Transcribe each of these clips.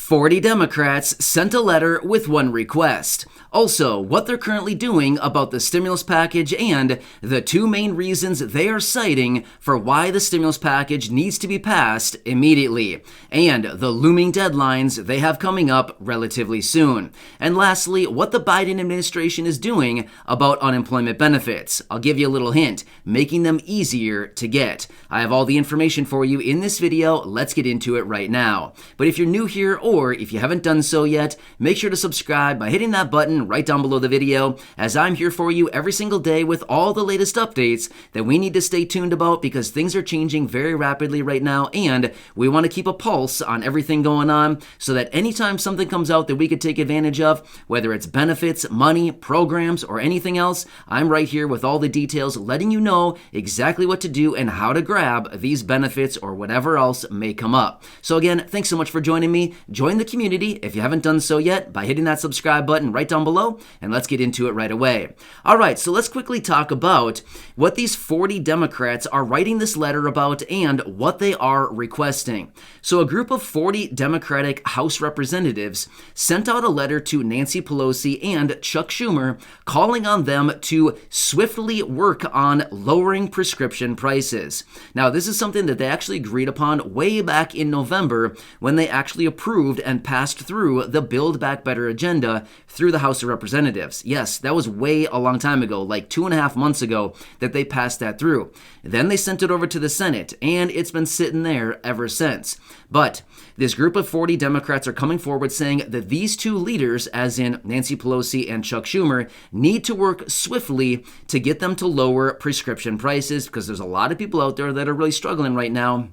40 Democrats sent a letter with one request. Also, what they're currently doing about the stimulus package and the two main reasons they are citing for why the stimulus package needs to be passed immediately, and the looming deadlines they have coming up relatively soon. And lastly, what the Biden administration is doing about unemployment benefits. I'll give you a little hint, making them easier to get. I have all the information for you in this video. Let's get into it right now. But if you're new here, or if you haven't done so yet, make sure to subscribe by hitting that button right down below the video, as I'm here for you every single day with all the latest updates that we need to stay tuned about, because things are changing very rapidly right now, and we want to keep a pulse on everything going on so that anytime something comes out that we could take advantage of, whether it's benefits, money, programs, or anything else, I'm right here with all the details, letting you know exactly what to do and how to grab these benefits or whatever else may come up. So again, thanks so much for joining me. Join the community if you haven't done so yet by hitting that subscribe button right down below, and let's get into it right away. All right, so let's quickly talk about what these 40 Democrats are writing this letter about and what they are requesting. So a group of 40 Democratic House representatives sent out a letter to Nancy Pelosi and Chuck Schumer calling on them to swiftly work on lowering prescription prices. Now, this is something that they actually agreed upon way back in November when they actually approved and passed through the Build Back Better agenda through the House of Representatives. Yes, that was way a long time ago, like 2.5 months ago that they passed that through. Then they sent it over to the Senate, and it's been sitting there ever since. But this group of 40 Democrats are coming forward saying that these two leaders, as in Nancy Pelosi and Chuck Schumer, need to work swiftly to get them to lower prescription prices, because there's a lot of people out there that are really struggling right now.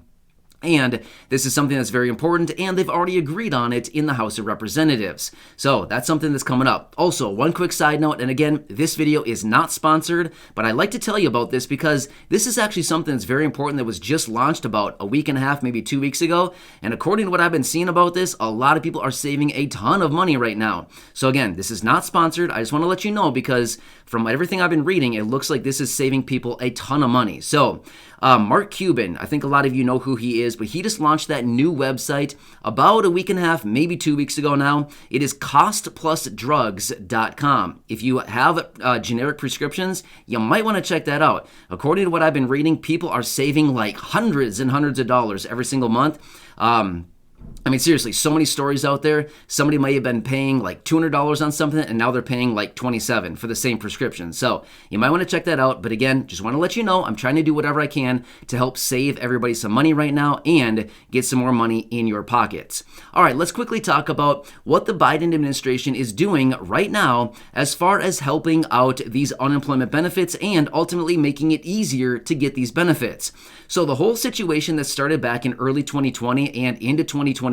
And this is something that's very important, and they've already agreed on it in the House of Representatives. So that's something that's coming up. Also, one quick side note, and again, this video is not sponsored, but I'd like to tell you about this because this is actually something that's very important that was just launched about a week and a half, maybe 2 weeks ago. And according to what I've been seeing about this, a lot of people are saving a ton of money right now. So again, this is not sponsored. I just want to let you know, because from everything I've been reading, it looks like this is saving people a ton of money. So Mark Cuban, I think a lot of you know who he is, but he just launched that new website about a week and a half, maybe 2 weeks ago now. It is costplusdrugs.com. If you have generic prescriptions, you might want to check that out. According to what I've been reading, people are saving like hundreds and hundreds of dollars every single month. I mean, seriously, so many stories out there. Somebody might have been paying like $200 on something, and now they're paying like $27 for the same prescription. So you might want to check that out. But again, just want to let you know, I'm trying to do whatever I can to help save everybody some money right now and get some more money in your pockets. All right, let's quickly talk about what the Biden administration is doing right now as far as helping out these unemployment benefits and ultimately making it easier to get these benefits. So the whole situation that started back in early 2020 and into 2021,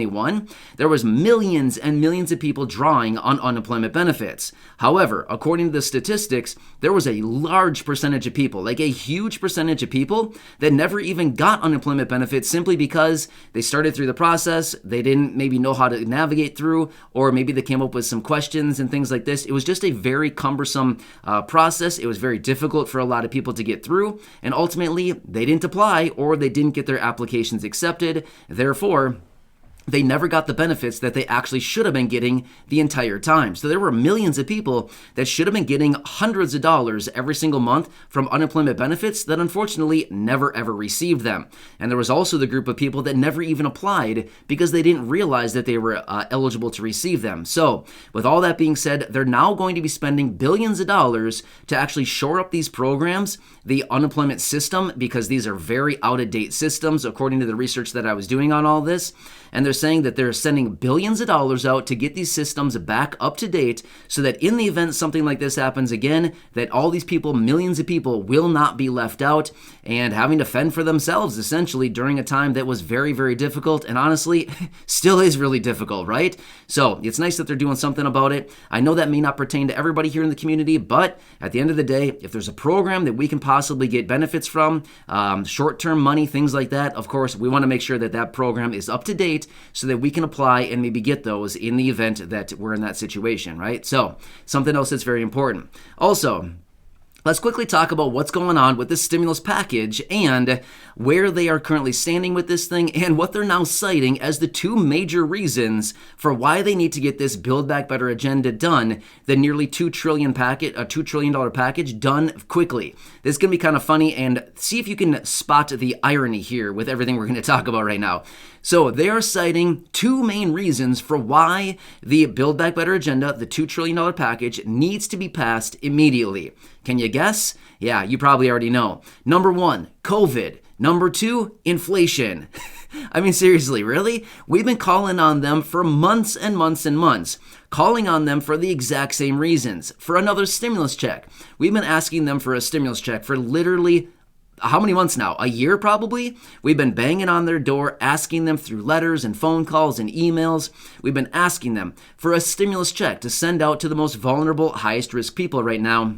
there was millions and millions of people drawing on unemployment benefits. However, according to the statistics, there was a large percentage of people, like a huge percentage of people, that never even got unemployment benefits simply because they started through the process, they didn't maybe know how to navigate through, or maybe they came up with some questions and things like this. It was just a very cumbersome process. It was very difficult for a lot of people to get through, and ultimately they didn't apply or they didn't get their applications accepted. Therefore, they never got the benefits that they actually should have been getting the entire time. So there were millions of people that should have been getting hundreds of dollars every single month from unemployment benefits that unfortunately never ever received them. And there was also the group of people that never even applied because they didn't realize that they were eligible to receive them. So with all that being said, they're now going to be spending billions of dollars to actually shore up these programs, the unemployment system, because these are very out-of-date systems according to the research that I was doing on all this. And they're saying that they're sending billions of dollars out to get these systems back up to date so that in the event something like this happens again, that all these people, millions of people, will not be left out and having to fend for themselves essentially during a time that was very, very difficult and honestly still is really difficult, right? So it's nice that they're doing something about it. I know that may not pertain to everybody here in the community, but at the end of the day, if there's a program that we can possibly get benefits from, short-term money, things like that, of course, we want to make sure that that program is up to date so that we can apply and maybe get those in the event that we're in that situation, right? So something else that's very important. Also, Let's quickly talk about what's going on with this stimulus package and where they are currently standing with this thing and what they're now citing as the two major reasons for why they need to get this Build Back Better agenda done, the nearly $2 trillion package done quickly. This is going to be kind of funny, and see if you can spot the irony here with everything we're going to talk about right now. So they are citing two main reasons for why the Build Back Better agenda, the $2 trillion package, needs to be passed immediately. Can you guess? Yeah, you probably already know. Number one, COVID. Number two, inflation. I mean, seriously, really? We've been calling on them for months and months and months, calling on them for the exact same reasons, for another stimulus check. We've been asking them for a stimulus check for literally how many months now? A year probably? We've been banging on their door, asking them through letters and phone calls and emails. We've been asking them for a stimulus check to send out to the most vulnerable, highest risk people right now.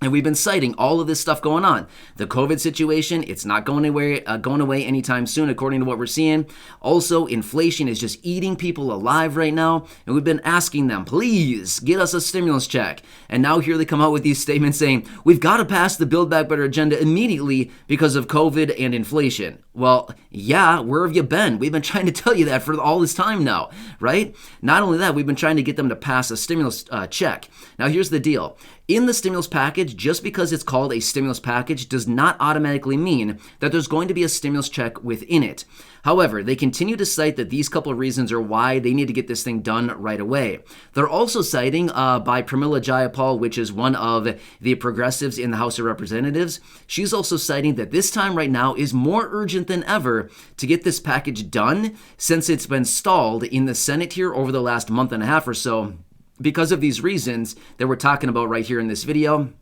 And we've been citing all of this stuff going on. The COVID situation, it's not going away anytime soon, according to what we're seeing. Also, inflation is just eating people alive right now. And we've been asking them, please get us a stimulus check. And now here they come out with these statements saying, we've got to pass the Build Back Better agenda immediately because of COVID and inflation. Well, yeah, where have you been? We've been trying to tell you that for all this time now, right? Not only that, we've been trying to get them to pass a stimulus check. Now, here's the deal. In the stimulus package, just because it's called a stimulus package does not automatically mean that there's going to be a stimulus check within it. However, they continue to cite that these couple of reasons are why they need to get this thing done right away. They're also citing by Pramila Jayapal, which is one of the progressives in the House of Representatives. She's also citing that this time right now is more urgent than ever to get this package done since it's been stalled in the Senate here over the last month and a half or so, because of these reasons that we're talking about right here in this video.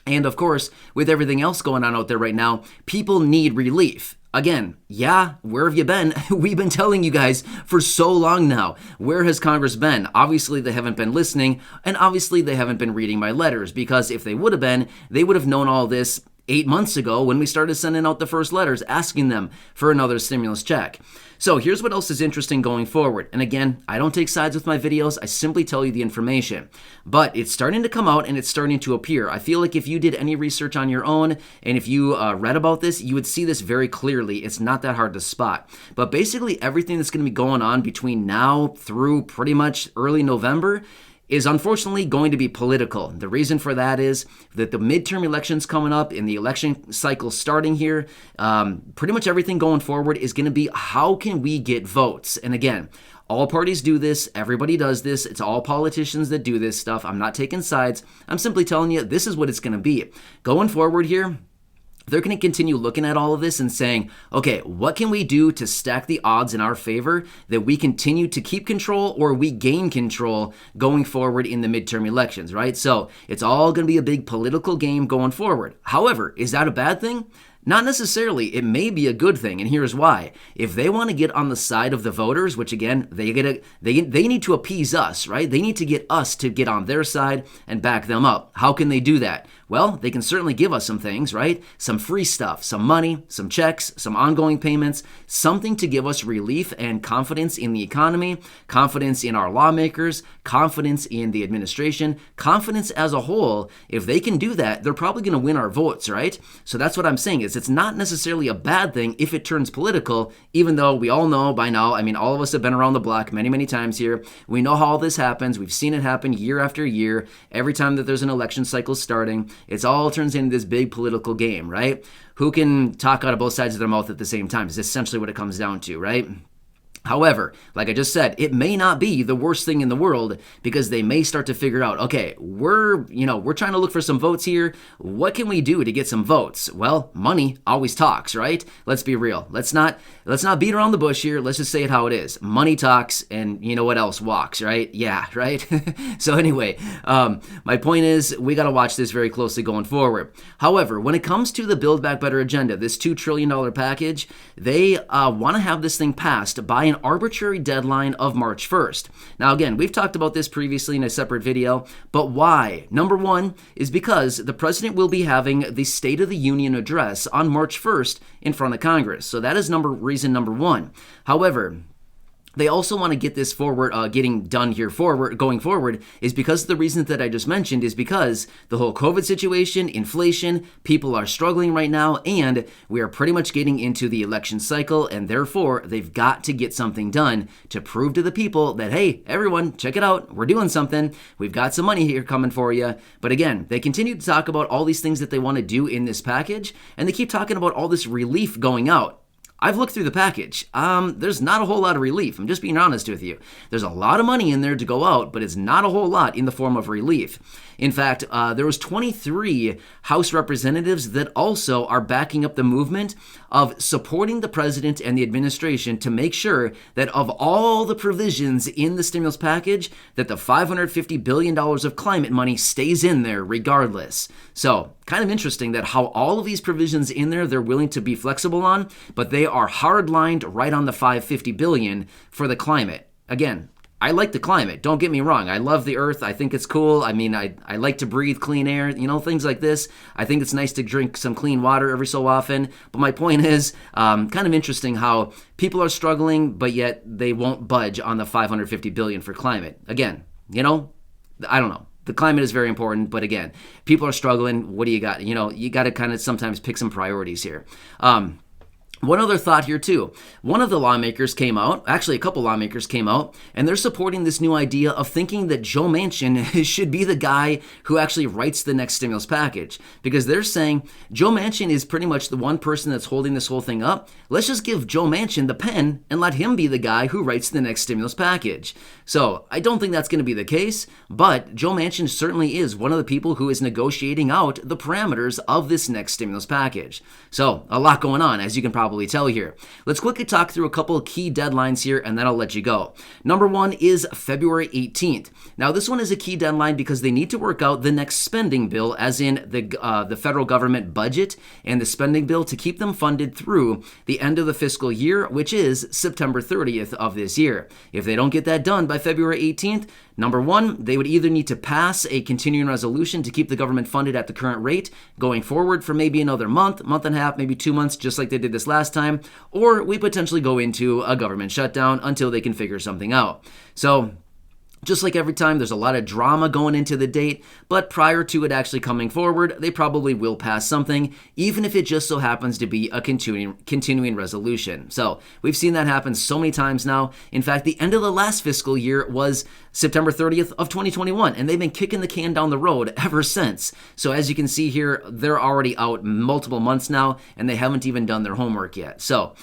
And of course, with everything else going on out there right now, people need relief. Again, yeah, where have you been? We've been telling you guys for so long now. Where has Congress been? Obviously, they haven't been listening, and obviously, they haven't been reading my letters, because if they would have been, they would have known all this 8 months ago when we started sending out the first letters asking them for another stimulus check. So here's what else is interesting going forward. And again, I don't take sides with my videos. I simply tell you the information. But it's starting to come out and it's starting to appear. I feel like if you did any research on your own and if you read about this, you would see this very clearly. It's not that hard to spot. But basically everything that's going to be going on between now through pretty much early November is unfortunately going to be political. The reason for that is that the midterm elections coming up and the election cycle starting here, pretty much everything going forward is going to be how can we get votes? And again, all parties do this. Everybody does this. It's all politicians that do this stuff. I'm not taking sides. I'm simply telling you this is what it's going to be. Going forward here, they're going to continue looking at all of this and saying, okay, what can we do to stack the odds in our favor that we continue to keep control or we gain control going forward in the midterm elections, right? So it's all going to be a big political game going forward. However, is that a bad thing? Not necessarily. It may be a good thing, and here's why. If they want to get on the side of the voters, which again, they need to appease us, right? They need to get us to get on their side and back them up. How can they do that? Well, they can certainly give us some things, right? Some free stuff, some money, some checks, some ongoing payments, something to give us relief and confidence in the economy, confidence in our lawmakers, confidence in the administration, confidence as a whole. If they can do that, they're probably going to win our votes, right? So that's what I'm saying is it's not necessarily a bad thing if it turns political, even though we all know by now, I mean, all of us have been around the block many, many times here. We know how all this happens. We've seen it happen year after year. Every time that there's an election cycle starting, it's all turns into this big political game, right? Who can talk out of both sides of their mouth at the same time is essentially what it comes down to, right? However, like I just said, it may not be the worst thing in the world because they may start to figure out, okay, we're trying to look for some votes here. What can we do to get some votes? Well, money always talks, right? Let's be real. Let's not beat around the bush here. Let's just say it how it is. Money talks, and you know what else walks, right? Yeah, right? So anyway, my point is we got to watch this very closely going forward. However, when it comes to the Build Back Better agenda, this $2 trillion package, they want to have this thing passed by an arbitrary deadline of March 1st. Now again, we've talked about this previously in a separate video, but why? Number one is because the president will be having the State of the Union address on March 1st in front of Congress. So that is reason number one. However, They also want to get this forward, getting done here going forward, is because the reasons that I just mentioned is because the whole COVID situation, inflation, people are struggling right now, and we are pretty much getting into the election cycle, and therefore they've got to get something done to prove to the people that, hey, everyone, check it out, we're doing something, we've got some money here coming for you. But again, they continue to talk about all these things that they want to do in this package, and they keep talking about all this relief going out. I've looked through the package. There's not a whole lot of relief. I'm just being honest with you. There's a lot of money in there to go out, but it's not a whole lot in the form of relief. In fact, there was 23 House representatives that also are backing up the movement of supporting the president and the administration to make sure that of all the provisions in the stimulus package, that the $550 billion of climate money stays in there regardless. So, kind of interesting that how all of these provisions in there they're willing to be flexible on, but they are hard-lined right on the $550 billion for the climate. Again, I like the climate. Don't get me wrong. I love the earth. I think it's cool. I mean, I like to breathe clean air, things like this. I think it's nice to drink some clean water every so often. But my point is kind of interesting how people are struggling, but yet they won't budge on the $550 billion for climate. Again, I don't know. The climate is very important, but again, people are struggling. What do you got? You got to kind of sometimes pick some priorities here. One other thought here too. One of the lawmakers came out, actually a couple lawmakers came out, and they're supporting this new idea of thinking that Joe Manchin should be the guy who actually writes the next stimulus package. Because they're saying Joe Manchin is pretty much the one person that's holding this whole thing up. Let's just give Joe Manchin the pen and let him be the guy who writes the next stimulus package. So I don't think that's going to be the case, but Joe Manchin certainly is one of the people who is negotiating out the parameters of this next stimulus package. So a lot going on, as you can probably tell here. Let's quickly talk through a couple of key deadlines here, and then I'll let you go. Number one is February 18th. Now, this one is a key deadline because they need to work out the next spending bill, as in the federal government budget and the spending bill, to keep them funded through the end of the fiscal year, which is September 30th of this year. If they don't get that done by February 18th, number one, they would either need to pass a continuing resolution to keep the government funded at the current rate going forward for maybe another month and a half, maybe 2 months, just like they did this last time, or we potentially go into a government shutdown until they can figure something out. So, just like every time, there's a lot of drama going into the date, but prior to it actually coming forward, they probably will pass something, even if it just so happens to be a continuing resolution. So we've seen that happen so many times now. In fact, the end of the last fiscal year was September 30th of 2021, and they've been kicking the can down the road ever since. So as you can see here, they're already out multiple months now, and they haven't even done their homework yet. So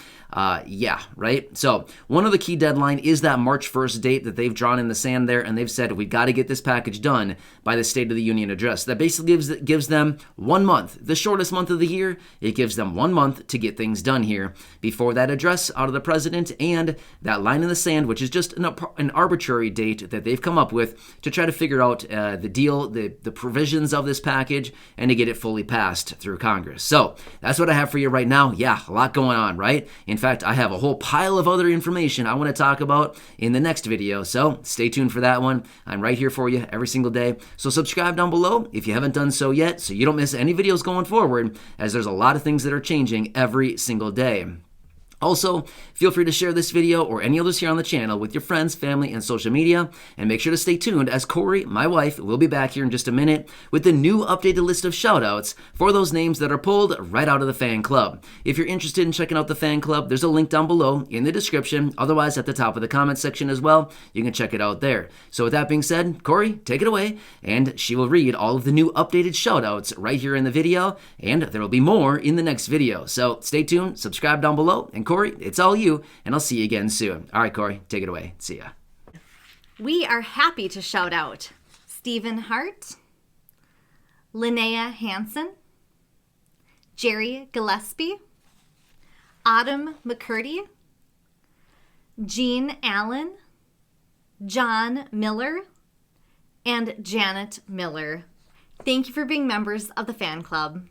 right? So one of the key deadline is that March 1st date that they've drawn in the sand there, and they've said we've got to get this package done by the State of the Union address. That basically gives them 1 month, the shortest month of the year. It gives them 1 month to get things done here before that address out of the president and that line in the sand, which is just an arbitrary date that they've come up with to try to figure out the deal, the provisions of this package, and to get it fully passed through Congress. So that's what I have for you right now. Yeah, a lot going on, right? In fact, I have a whole pile of other information I want to talk about in the next video, so stay tuned for that one. I'm right here for you every single day. So subscribe down below if you haven't done so yet, so you don't miss any videos going forward, as there's a lot of things that are changing every single day. Also, feel free to share this video or any others here on the channel with your friends, family, and social media. And make sure to stay tuned, as Corey, my wife, will be back here in just a minute with the new updated list of shoutouts for those names that are pulled right out of the fan club. If you're interested in checking out the fan club, there's a link down below in the description. Otherwise, at the top of the comment section as well, you can check it out there. So with that being said, Corey, take it away, and she will read all of the new updated shoutouts right here in the video, and there will be more in the next video. So stay tuned, subscribe down below, and Corey, it's all you, and I'll see you again soon. All right, Corey, take it away. See ya. We are happy to shout out Stephen Hart, Linnea Hansen, Jerry Gillespie, Autumn McCurdy, Jean Allen, John Miller, and Janet Miller. Thank you for being members of the fan club.